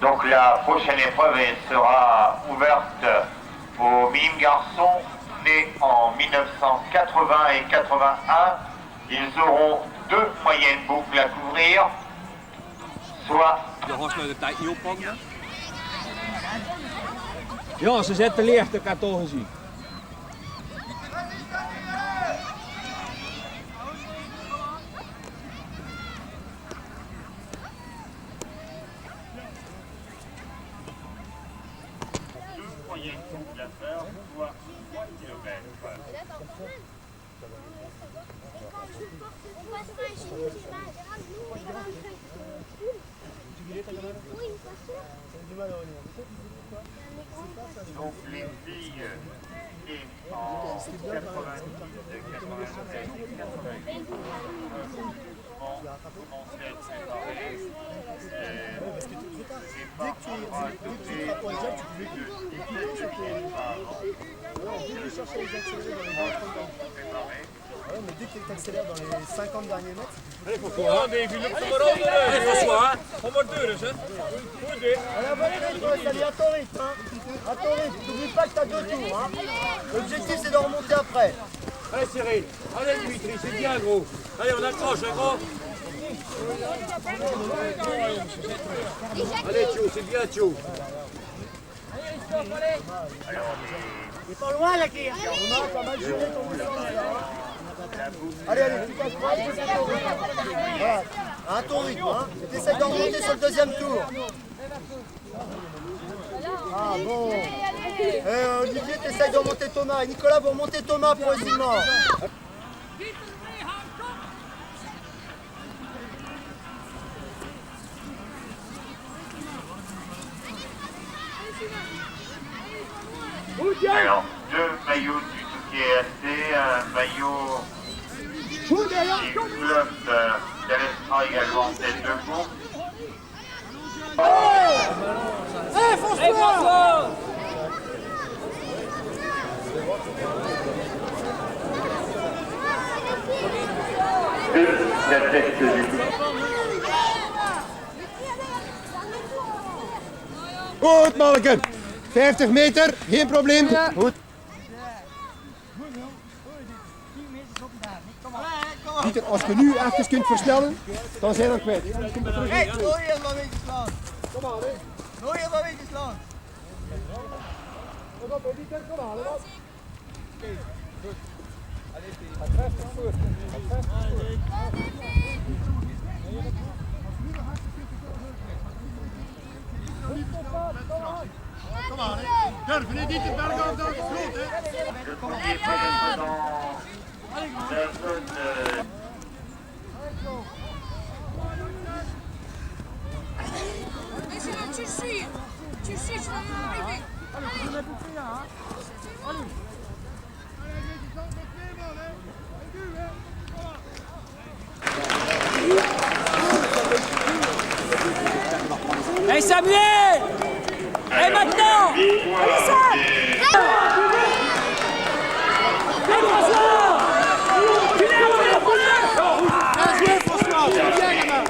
Donc la prochaine épreuve sera ouverte aux minimes garçons nés en 1980 et 81. Ils auront 2 moyennes boucles à couvrir, soit... Je hoort de tijd niet oppakken. Ja, ze zetten licht, ik had het al gezien. Donc les filles nées en 90 et 96 vont commencer à être séparées. Dès que tu te rapprochais, tu pouvais chercher les accélérés dans les 20-30 derniers. Ouais, mais dès que tu accélères dans les 50 derniers mètres, Allez, François, Allez, François, on va le deux, allez, vas-y, à ton rythme, hein. À ton rythme, n'oublie pas que tu as 2 tours, hein. L'objectif c'est de remonter après. Allez, Cyril, allez, Dimitri, c'est bien, gros. Allez, on accroche, hein, gros. Allez, Thio, c'est bien, Thio. Il est pas loin là, qui on a pas mal juré ton mouvement. Allez, tu t'accroches, tu t'accroches. Voilà, à ton rythme, hein. Tu essaies d'en remonter sur le 2e tour. Ah bon. Olivier, tu essaies de remonter Thomas. Et Nicolas, vous remontez Thomas progressivement. Alors, 2 maillots du Touquet AC, un maillot du club d'Alestra également en tête de course. Hey, François! La tête du Goed, manneken. 50 meter, geen probleem. Goed. Pieter, als je nu even kunt versnellen, dan zijn we kwijt. Hey, gooi je maar een beetje slaan. Kom aan, hè. Gooi je maar een beetje slaan. Kom op, Pieter, kom aan. Oké, goed. Ga krachtig voor. Ga krachtig voor. Kom aan, hè. Durf je niet te bergen af dan groot, hè. Le premier président de la zone Mais c'est là, tu le suis, tu vas arriver. Hey, Samuel! Hey, maintenant! Allez, Sam! Hey, François! Bien, François. Bien, gamin.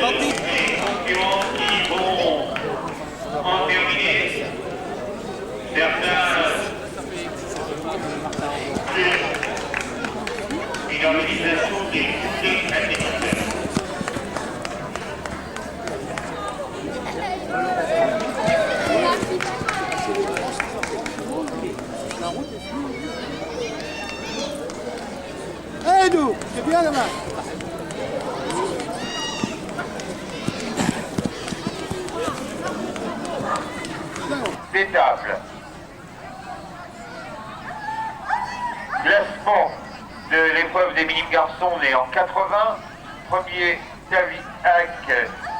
et les concurrents qui vont en terminer. Certains, une organisation qui est très athlétique. Hé, nous, c'est bien, gamin. Pétable. Classement de l'épreuve des minimes garçons nés en 80. Premier, David Hack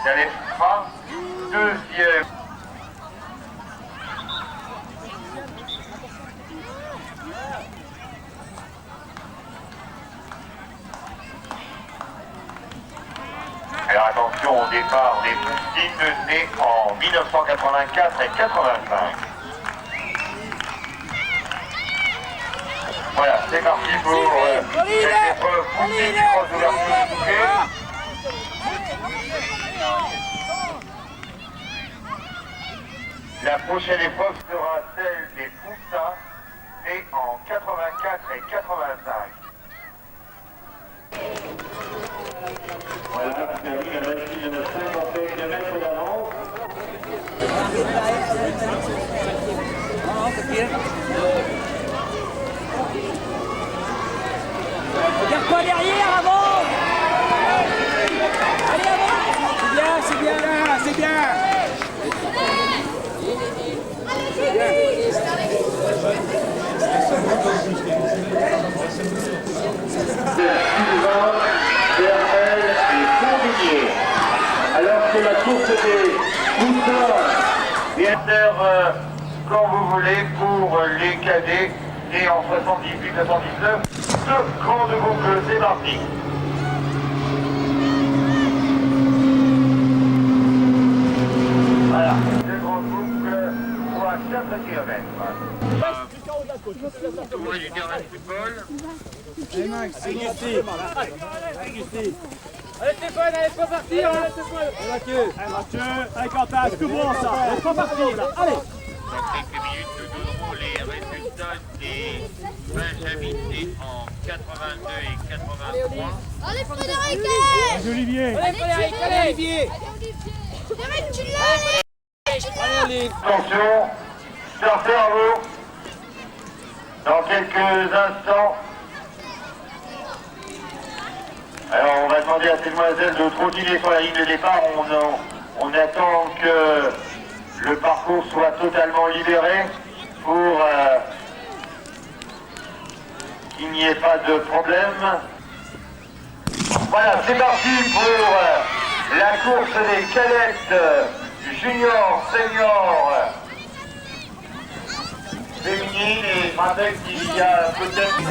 d'Alestra. Deuxième, alors attention au départ des poustines nés en 1984 et 85. Voilà, c'est parti pour cette épreuve poussée du cross d'ouverture du bouquet. La prochaine épreuve sera celle des poussins nés en 84 et 85. Voilà, il y en a qui viennent de 51 mètres d'avance. Regarde-toi derrière, avant. Allez, avant. C'est bien, là, c'est bien. Alors c'est la course des poussins, bien sûr, quand vous voulez, pour les cadets et en 78-79, deux grandes boucles, c'est parti. Voilà, deux grandes boucles pour 4 km. Tour du terrain de football. Allez Stéphane, allez, faut partir. Mathieu, allez Quentin, c'est tout bon ça. Allez, faut partir là, allez. Dans quelques minutes, nous donnerons les résultats des Benjamins en 82 et 83. Allez Frédéric, allez. Olivier. Allez, Frédéric, allez, Olivier. Frédéric, tu l'as. Allez, Attention, sortez à vous. Dans quelques instants. Alors on va demander à ces demoiselles de trottiner sur la ligne de départ. On attend que le parcours soit totalement libéré pour qu'il n'y ait pas de problème. Voilà, c'est parti pour la course des cadettes juniors, seniors, féminines, et je rappelle qu'il y a peut-être...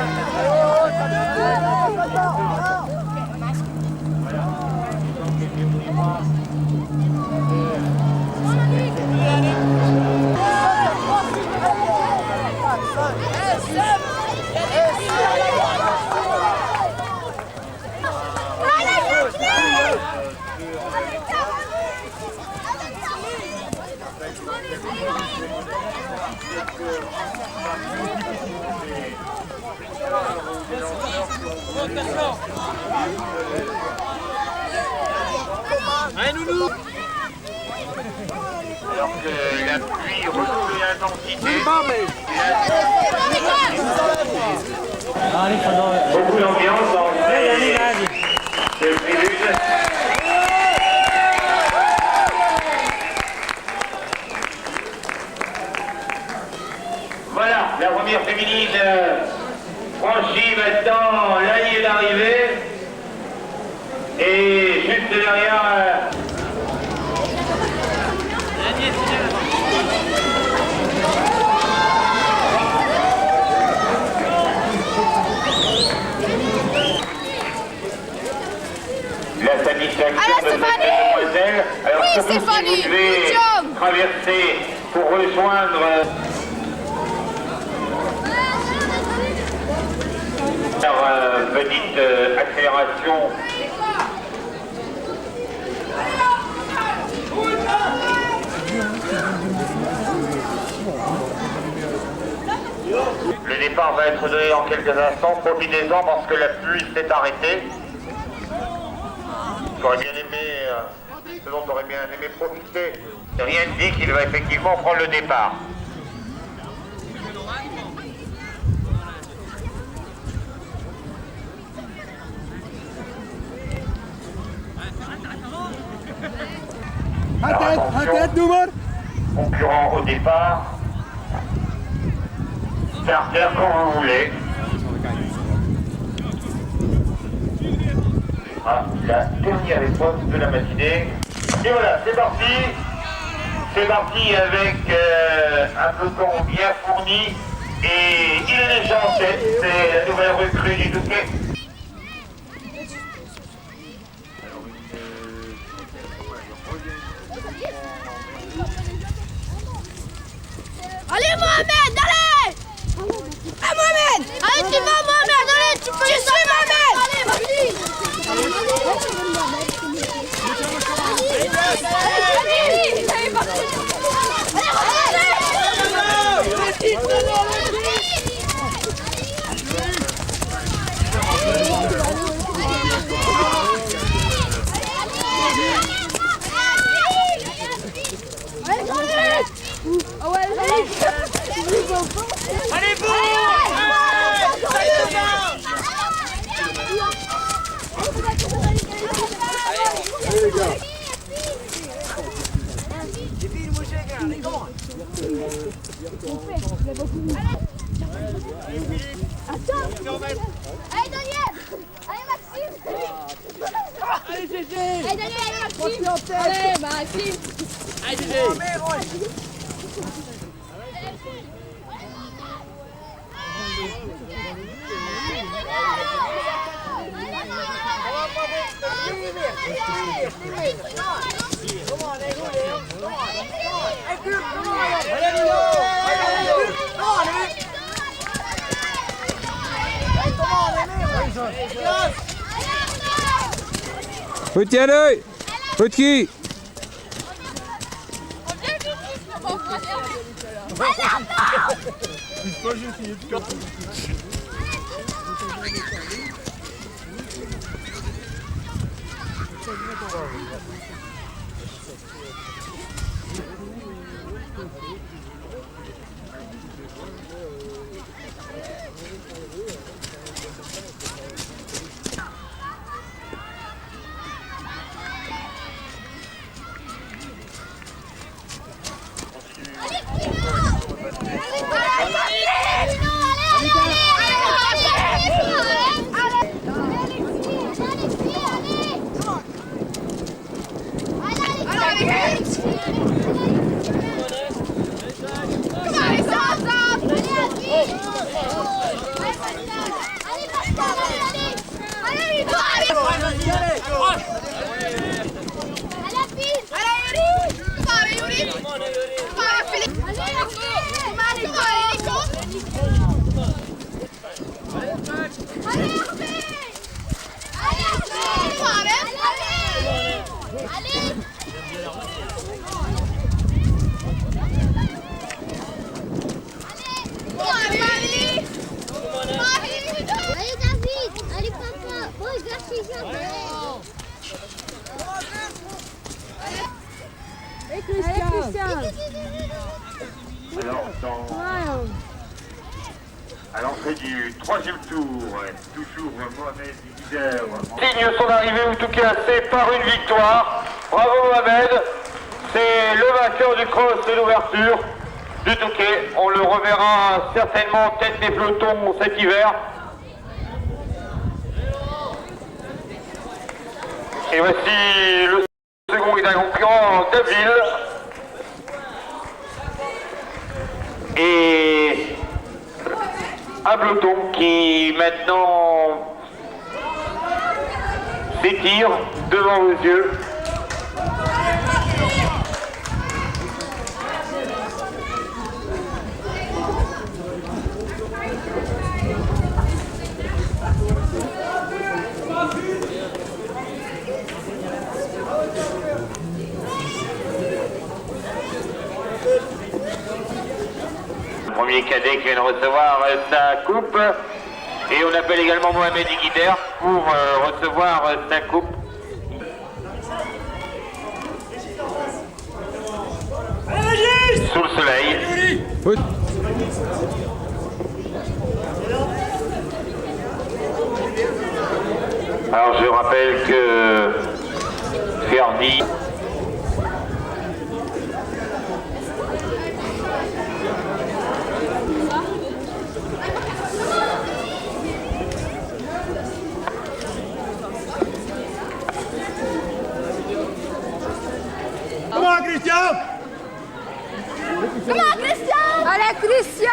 allez Nounou. Alors que la pluie renouvelle l'intensité. Beaucoup d'ambiance dans ces tribunes. Voilà, la première féminine franchit maintenant la ligne d'arrivée. Et juste derrière... la satisfaction de cette demoiselle. Alors Oui, surtout Stéphanie, si vous devez good job. traverser pour rejoindre petite accélération. Le départ va être donné dans quelques instants. Profitez-en parce que la pluie s'est arrêtée. J'aurais bien aimé, ce dont j'aurais bien aimé profiter. Rien ne dit qu'il va effectivement prendre le départ. Alors, attention, concurrent au départ. Starter quand vous voulez. Ah, la dernière épreuve de la matinée. Et voilà, c'est parti. C'est parti avec un peloton bien fourni. Et il est déjà en tête. C'est la nouvelle recrue du Touquet. Allez Mohamed, allez. Ah Mohamed. Mohamed. Allez, tu vas, Mohamed. Allez, tu peux. Tu suis, Mohamed. Allez, vas-y. Allez, vous! Allez, Daniel. Allez, Maxime. Allez, GG! Allez, Daniel, allez, Maxime. Allez, Maxime. Allez, GG! Retiens-le! Petit! À l'entrée du troisième tour, toujours Mohamed Guider. Signe son arrivée ou tout cassé par une victoire. Bravo Mohamed, c'est le vainqueur du cross de l'ouverture du Touquet. On le reverra certainement en tête des pelotons cet hiver. Et voici le second guide concurrent Daville. Et un peloton qui maintenant s'étire devant vos yeux. Premier cadet qui vient de recevoir sa coupe. Et on appelle également Mohamed Guider pour recevoir sa coupe. Sous le soleil. Oui. Alors je rappelle que Ferdi Christian! Comment, Christian? Allez, Christian!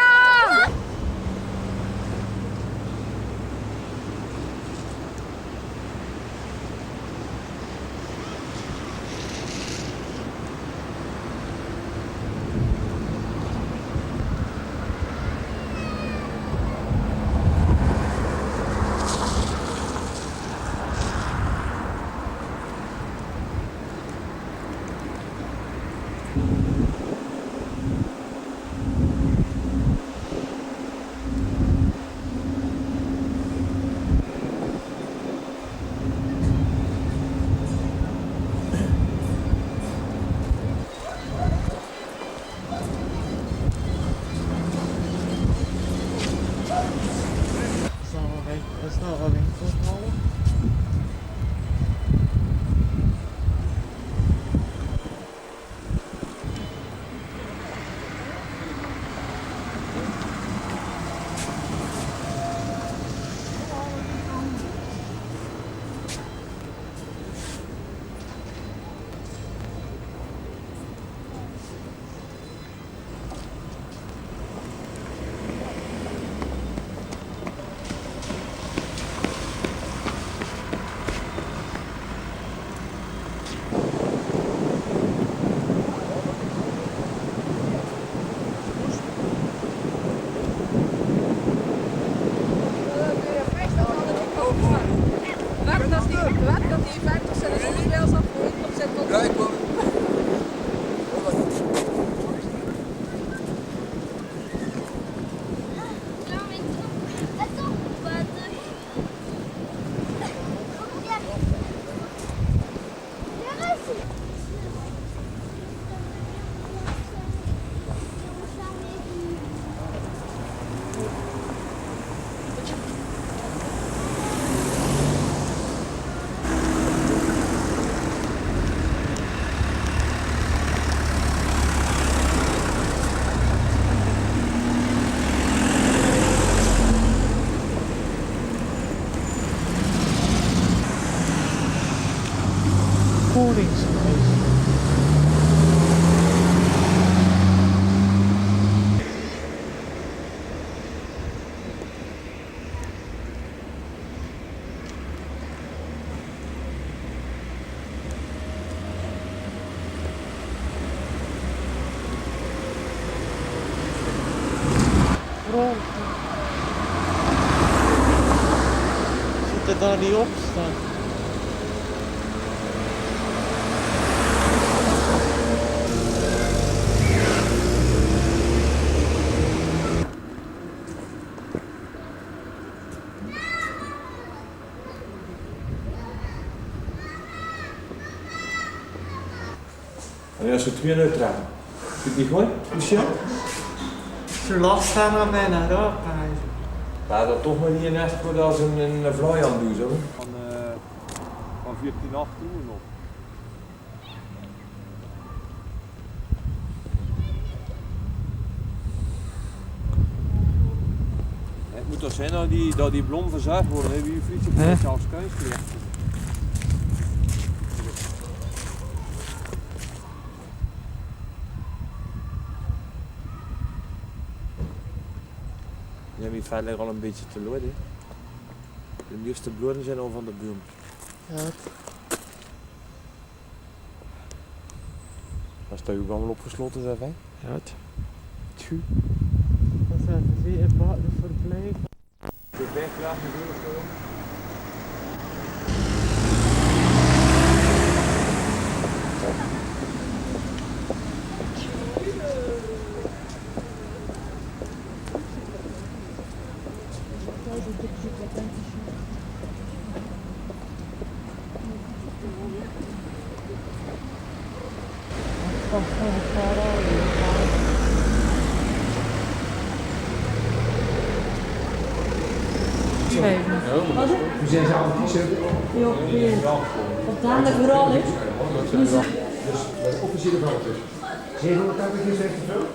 daar niet op staan. Ja, zo 2 neutraal. Vind je het niet goed, Michel? Ze last staan aan mij naar daar. Maar dat toch maar niet in echt voor als een vlooi aan doen zo. Van 14 8 doen we nog. Het moet toch zijn dat die bloem verzuigd worden, hè? Wie fiets op de als kunstgerecht. Ja, die vijf liggen al een beetje te lood, hè. De nieuwste bloeden zijn al van de boom. Ja. Was dat ook allemaal opgesloten zijn, hè? Ja. Tjoe. Dat zijn ze in baden verblijf. De weggraag natuurlijk gewoon. Hoe zijn ze aan het kiezen? Wat dadelijk vooral is. Dus dat is officiële vrouw tussen. 780 is echt te veel?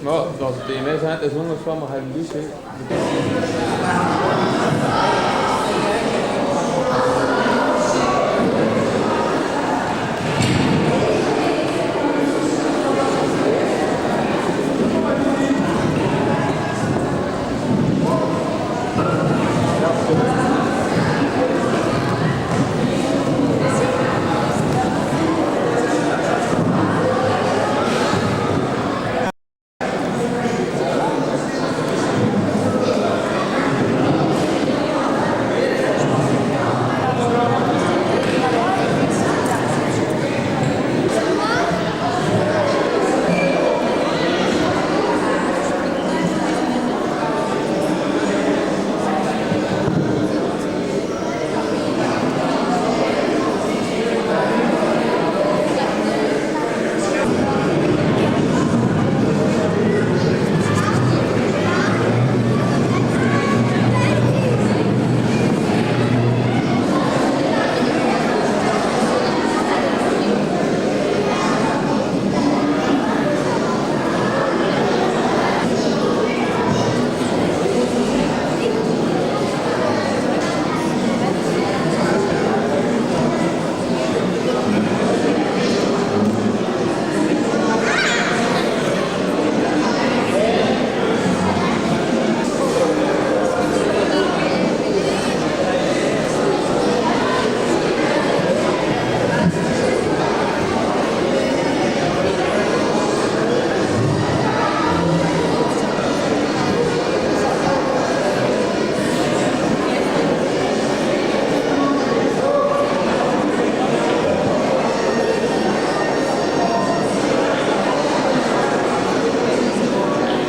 Nou, als het tegen mij zijn, is 100 van, maar hij liefst.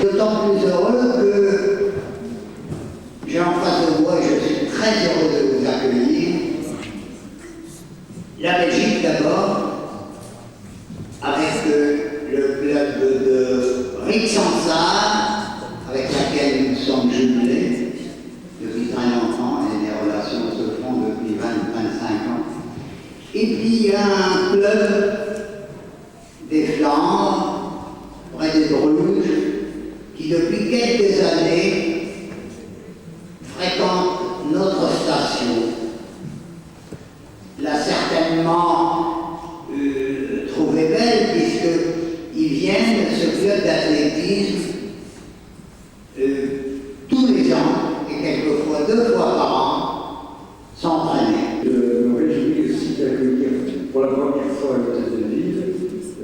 D'autant plus heureux que j'ai en face de moi, et je suis très heureux de vous accueillir, la Belgique d'abord, avec le club de Rixensart, avec laquelle nous sommes jumelés depuis très longtemps, et les relations se font depuis 20-25 ans. Et puis il y a un club des Flandres, près des Bruges, qui depuis quelques années fréquente notre station, l'a certainement trouvée belle puisqu'ils viennent de ce club d'athlétisme tous les ans et quelquefois 2 fois par an s'entraîner. Je me réjouis aussi d'accueillir pour la première fois à l'hôtel de ville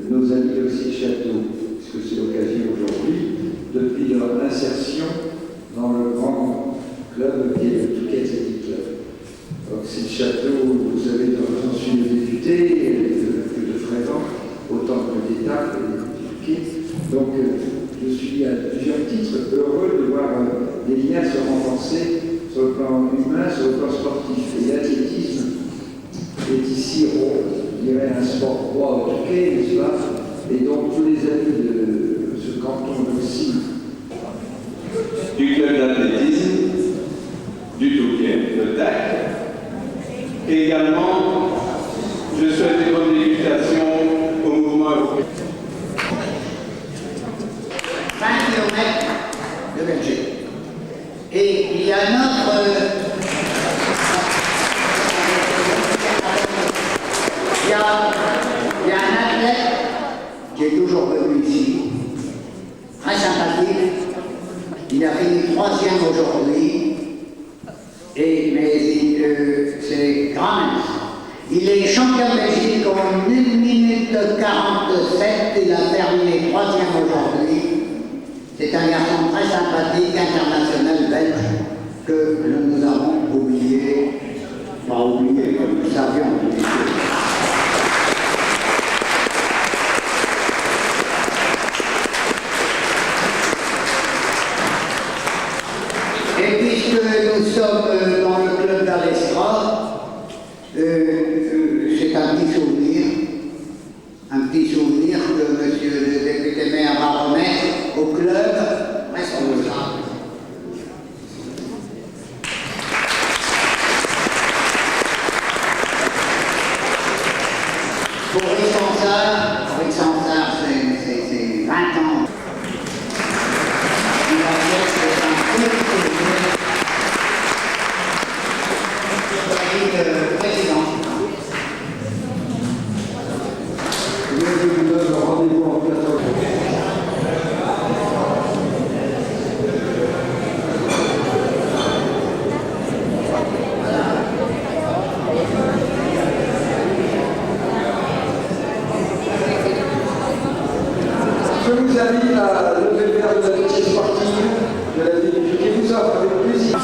nos amis d'Oxy Château, puisque c'est l'occasion aujourd'hui, depuis leur insertion dans le grand club qui est le Touquet City Club. je suis à plusieurs titres heureux de voir les liens se renforcer sur le plan humain, sur le plan sportif. Et l'athlétisme est ici, je dirais, un sport roi au Touquet, n'est-ce pas? Et donc tous les amis de ce canton aussi. Du club d'athlétisme, du Touquet, le TAC. Et également, je souhaite une bonne dégustation au mouvement européen. 20 km de Belgique. Et il y a un autre... Il y a un athlète qui est toujours venu ici, très sympathique. Il a fini 3e aujourd'hui, mais c'est grand. Il est champion de Belgique en 1 minute 47, il a terminé 3e aujourd'hui. C'est un garçon très sympathique, international belge, que nous avons oublié, pas oublié, que nous savions oublier. Et puisque nous sommes dans le club d'Alestra, c'est un petit souvenir que monsieur le député maire va remettre au club responsable. Pour Rick Sansard, c'est 20 ans. Il a fait un petit souvenir. Le président. Je vous donne rendez-vous en 14 jours. Je vous invite à lever le verre de l'amitié sportive de la ville qui vous offre avec plaisir.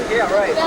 Yeah, right.